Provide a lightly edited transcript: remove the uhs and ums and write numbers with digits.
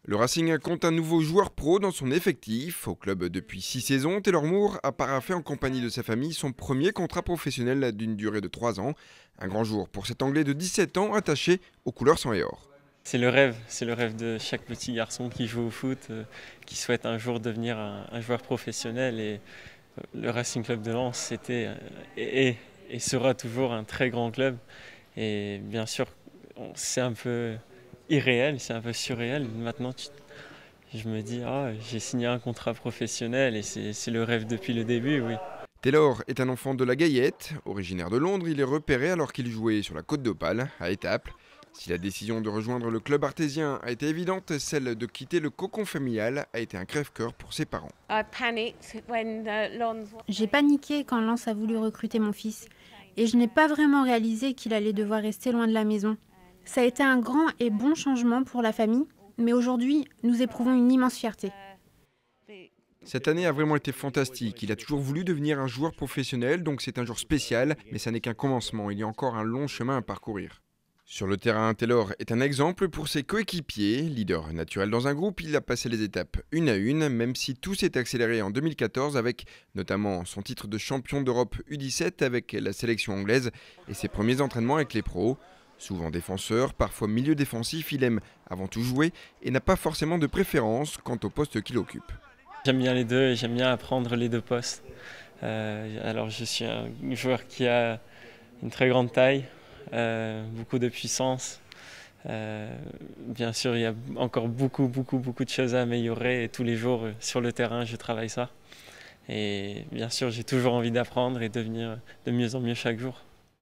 Le Racing compte un nouveau joueur pro dans son effectif. Au club depuis 6 saisons, Taylor Moore a paraphé en compagnie de sa famille son premier contrat professionnel d'une durée de 3 ans. Un grand jour pour cet Anglais de 17 ans attaché aux couleurs sang et or. C'est le rêve de chaque petit garçon qui joue au foot, qui souhaite un jour devenir un joueur professionnel. Et le Racing Club de Lens c'était et sera toujours un très grand club. Et bien sûr, c'est un peu irréel, c'est un peu surréel. Maintenant, je me dis, j'ai signé un contrat professionnel et c'est le rêve depuis le début, oui. Taylor est un enfant de la Gaillette. Originaire de Londres, il est repéré alors qu'il jouait sur la côte d'Opale, à Étaples. Si la décision de rejoindre le club artésien a été évidente, celle de quitter le cocon familial a été un crève-cœur pour ses parents. J'ai paniqué quand Lens a voulu recruter mon fils et je n'ai pas vraiment réalisé qu'il allait devoir rester loin de la maison. Ça a été un grand et bon changement pour la famille, mais aujourd'hui, nous éprouvons une immense fierté. Cette année a vraiment été fantastique. Il a toujours voulu devenir un joueur professionnel, donc c'est un jour spécial, mais ça n'est qu'un commencement. Il y a encore un long chemin à parcourir. Sur le terrain, Taylor est un exemple pour ses coéquipiers. Leader naturel dans un groupe, il a passé les étapes une à une, même si tout s'est accéléré en 2014 avec notamment son titre de champion d'Europe U17 avec la sélection anglaise et ses premiers entraînements avec les pros. Souvent défenseur, parfois milieu défensif, il aime avant tout jouer et n'a pas forcément de préférence quant au poste qu'il occupe. J'aime bien les deux et j'aime bien apprendre les deux postes. Alors je suis un joueur qui a une très grande taille, beaucoup de puissance. Bien sûr, il y a encore beaucoup de choses à améliorer et tous les jours sur le terrain, je travaille ça. Et bien sûr, j'ai toujours envie d'apprendre et devenir de mieux en mieux chaque jour.